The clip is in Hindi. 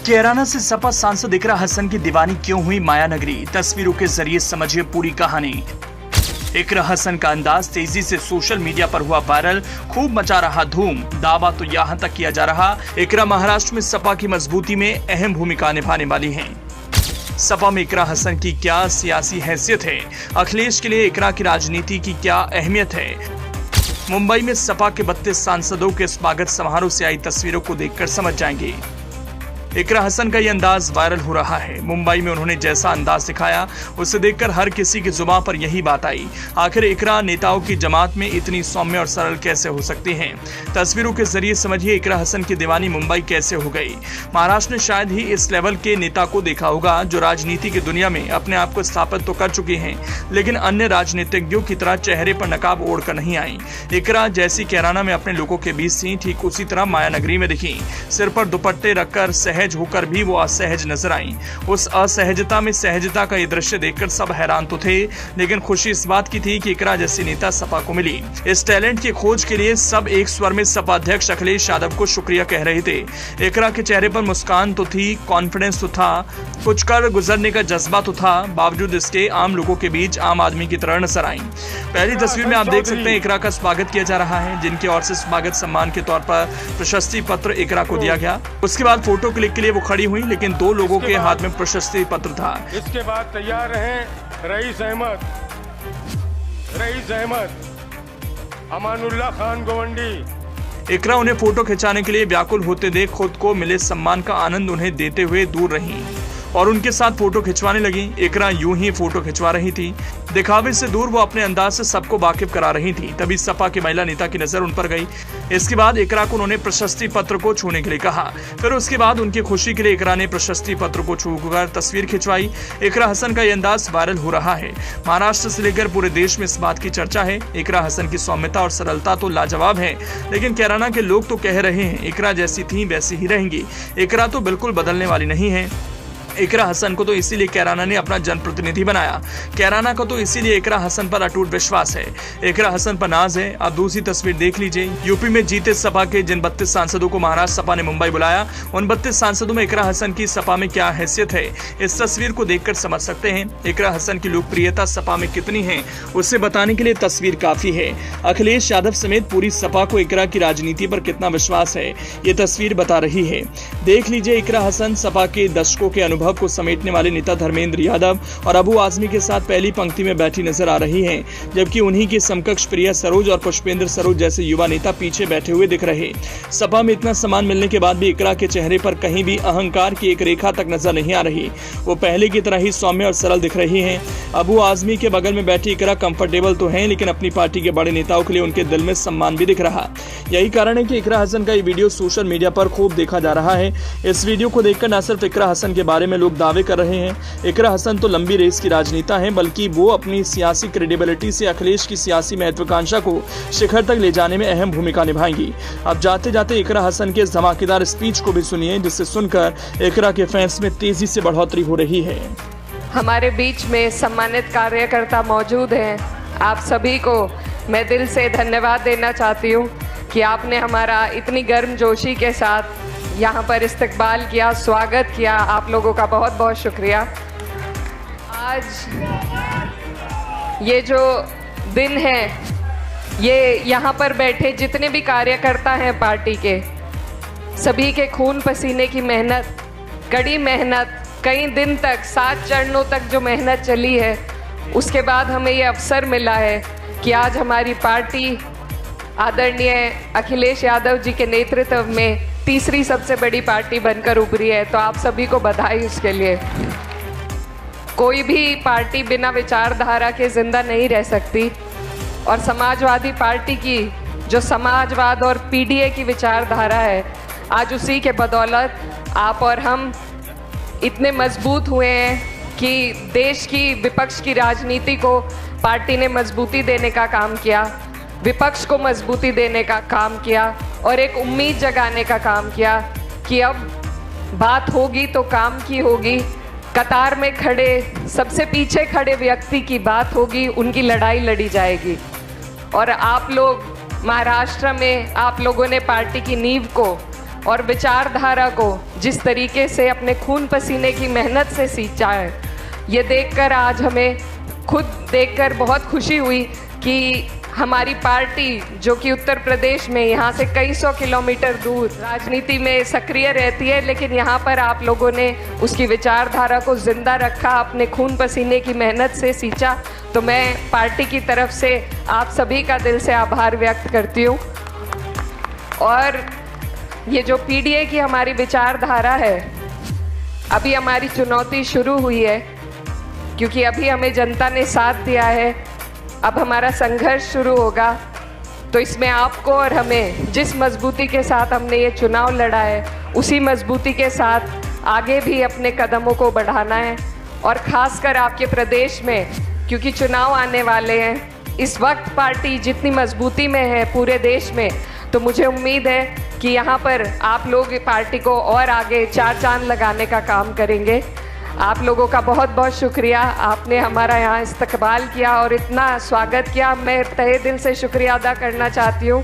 कैराना से सपा सांसद इकरा हसन की दीवानी क्यों हुई माया नगरी, तस्वीरों के जरिए समझिए पूरी कहानी। इकरा हसन का अंदाज तेजी से सोशल मीडिया पर हुआ वायरल, खूब मचा रहा धूम। दावा तो यहाँ तक किया जा रहा, इकरा महाराष्ट्र में सपा की मजबूती में अहम भूमिका निभाने वाली हैं। सपा में इकरा हसन की क्या सियासी हैसियत है, अखिलेश के लिए इकरा की राजनीति की क्या अहमियत है। मुंबई में सपा के 32 सांसदों के स्वागत समारोह से आई तस्वीरों को देखकर समझ जाएंगे। इकरा हसन का ये अंदाज वायरल हो रहा है। मुंबई में उन्होंने जैसा अंदाज दिखाया उसे देखकर हर किसी की जुबान पर यही बात आई, आखिर इकरा नेताओं की जमात में इतनी सौम्य और सरल कैसे हो सकती हैं। तस्वीरों के जरिए समझिए इकरा हसन की दीवानी मुंबई कैसे हो गई। महाराष्ट्र ने शायद ही इस लेवल के नेता को देखा होगा जो राजनीति की दुनिया में अपने आप को स्थापित तो कर चुके हैं, लेकिन अन्य राजनीतिज्ञों की तरह चेहरे पर नकाब ओढ़कर नहीं आई। इकरा जैसी कैराना में अपने लोगों के बीच थी, ठीक उसी तरह माया नगरी में दिखी। सिर पर दुपट्टे रखकर सहज होकर भी वो असहज नजर आई। उस असहजता में सहजता का ये दृश्य देखकर सब हैरान तो थे, लेकिन खुशी इस बात की थी कि इकरा जैसी नेता सपा को मिली। इस टैलेंट की खोज के लिए सब एक स्वर में सपा अध्यक्ष अखिलेश यादव को शुक्रिया कह रहे थे। इकरा के चेहरे पर मुस्कान तो थी, कॉन्फिडेंस तो था, कुछ कर गुजरने का जज्बा तो था, बावजूद इसके आम लोगों के बीच आम आदमी की तरह नजर आई। पहली तस्वीर में आप देख सकते हैं इकरा का स्वागत किया जा रहा है, जिनकी ओर से स्वागत सम्मान के तौर पर प्रशस्ति पत्र इकरा को दिया गया। उसके बाद फोटो क्लिक के लिए वो खड़ी हुई, लेकिन 2 लोगों के हाथ में प्रशस्ति पत्र था। इसके बाद तैयार रहें रईस अहमद, अमानुल्लाह खान गोवंडी। इकरा उन्हें फोटो खिंचाने के लिए व्याकुल होते देख खुद को मिले सम्मान का आनंद उन्हें देते हुए दूर रहीं और उनके साथ फोटो खिंचवाने लगी। इकरा यूं ही फोटो खिंचवा रही थी, दिखावे से दूर वो अपने अंदाज से सबको वाकिफ करा रही थी। तभी सपा की महिला नेता की नजर उन पर गई। इसके बाद इकरा को उन्होंने प्रशस्ति पत्र को छूने के लिए कहा। फिर उसके बाद उनकी खुशी के लिए इकरा ने प्रशस्ति पत्र को छूकर तस्वीर खिंचवाई। इकरा हसन का यह अंदाज वायरल हो रहा है। महाराष्ट्र से लेकर पूरे देश में इस बात की चर्चा है। इकरा हसन की सौम्यता और सरलता तो लाजवाब है, लेकिन कैराना के लोग तो कह रहे हैं इकरा जैसी थी वैसी ही रहेंगी। इकरा तो बिल्कुल बदलने वाली नहीं है। इकरा हसन को तो इसीलिए कैराना ने अपना जनप्रतिनिधि बनाया। कैराना को तो इसीलिए इकरा हसन पर अटूट विश्वास है। इकरा हसन पर नाज है। आप दूसरी तस्वीर देख लीजिए। यूपी में जीते सपा के जिन 32 सांसदों को महाराष्ट्र सपा ने मुंबई बुलाया, उन 32 सांसदों में इकरा हसन की सपा में क्या हैसियत है, इस तस्वीर को देखकर समझ सकते हैं। इकरा हसन की लोकप्रियता सपा में कितनी है, उसे बताने के लिए तस्वीर काफी है। अखिलेश यादव समेत पूरी सपा को इकरा की राजनीति पर कितना विश्वास है, ये तस्वीर बता रही है। देख लीजिए इकरा हसन सपा के दशकों के अनुभव को समेटने वाले नेता धर्मेंद्र यादव और अबू आजमी के साथ पहली पंक्ति में बैठी नजर आ रही हैं, जबकि उन्हीं के समकक्ष प्रिया सरोज और पुष्पेंद्र सरोज जैसे युवा नेता पीछे बैठे हुए दिख रहे। सपा में इतना सम्मान मिलने के बाद भी इकरा के चेहरे पर कहीं भी अहंकार की एक रेखा तक नजर नहीं आ रही। वो पहले की तरह ही सौम्य और सरल दिख रही हैं। अबू आजमी के बगल में बैठी इकरा कंफर्टेबल तो है, लेकिन अपनी पार्टी के बड़े नेताओं के लिए उनके दिल में सम्मान भी दिख रहा। यही कारण है कि इकरा हसन का ये वीडियो सोशल मीडिया पर खूब देखा जा रहा है। इस वीडियो को देखकर न सिर्फ इकरा हसन के बारे में लोग दावे कर रहे हैं, इकरा हसन तो लंबी रेस की राजनेता हैं, बल्कि वो अपनी सियासी क्रेडिबिलिटी से अखिलेश की सियासी महत्वाकांक्षा को शिखर तक ले जाने में अहम भूमिका निभाएंगी। अब जाते जाते इकरा हसन के इस धमाकेदार स्पीच को भी सुनिए, जिससे सुनकर इकरा के फैंस में तेजी से बढ़ोतरी हो रही है। हमारे बीच में सम्मानित कार्यकर्ता मौजूद हैं। आप सभी को मैं दिल से धन्यवाद देना चाहती हूँ कि आपने हमारा इतनी गर्मजोशी के साथ यहाँ पर इस्तकबाल किया, स्वागत किया। आप लोगों का बहुत बहुत शुक्रिया। आज ये जो दिन है, ये यहाँ पर बैठे जितने भी कार्यकर्ता हैं पार्टी के, सभी के खून पसीने की मेहनत, कड़ी मेहनत, कई दिन तक 7 चरणों तक जो मेहनत चली है, उसके बाद हमें ये अवसर मिला है कि आज हमारी पार्टी आदरणीय अखिलेश यादव जी के नेतृत्व में तीसरी सबसे बड़ी पार्टी बनकर उभरी है। तो आप सभी को बधाई उसके लिए। कोई भी पार्टी बिना विचारधारा के जिंदा नहीं रह सकती, और समाजवादी पार्टी की जो समाजवाद और पीडीए की विचारधारा है, आज उसी के बदौलत आप और हम इतने मजबूत हुए हैं कि देश की विपक्ष की राजनीति को पार्टी ने मजबूती देने का काम किया, विपक्ष को मजबूती देने का काम किया और एक उम्मीद जगाने का काम किया कि अब बात होगी तो काम की होगी। कतार में खड़े सबसे पीछे खड़े व्यक्ति की बात होगी, उनकी लड़ाई लड़ी जाएगी। और आप लोग महाराष्ट्र में, आप लोगों ने पार्टी की नींव को और विचारधारा को जिस तरीके से अपने खून पसीने की मेहनत से सींचा है, ये देखकर आज हमें खुद देखकर बहुत खुशी हुई कि हमारी पार्टी जो कि उत्तर प्रदेश में यहाँ से कई सौ किलोमीटर दूर राजनीति में सक्रिय रहती है, लेकिन यहाँ पर आप लोगों ने उसकी विचारधारा को जिंदा रखा, अपने खून पसीने की मेहनत से सींचा। तो मैं पार्टी की तरफ से आप सभी का दिल से आभार व्यक्त करती हूँ। और ये जो पीडीए की हमारी विचारधारा है, अभी हमारी चुनौती शुरू हुई है, क्योंकि अभी हमें जनता ने साथ दिया है, अब हमारा संघर्ष शुरू होगा। तो इसमें आपको और हमें जिस मजबूती के साथ हमने ये चुनाव लड़ा है, उसी मजबूती के साथ आगे भी अपने कदमों को बढ़ाना है। और ख़ासकर आपके प्रदेश में, क्योंकि चुनाव आने वाले हैं, इस वक्त पार्टी जितनी मजबूती में है पूरे देश में, तो मुझे उम्मीद है कि यहाँ पर आप लोग पार्टी को और आगे चार चांद लगाने का काम करेंगे। आप लोगों का बहुत बहुत शुक्रिया, आपने हमारा यहाँ इस्तकबाल किया और इतना स्वागत किया। मैं तहे दिल से शुक्रिया अदा करना चाहती हूँ।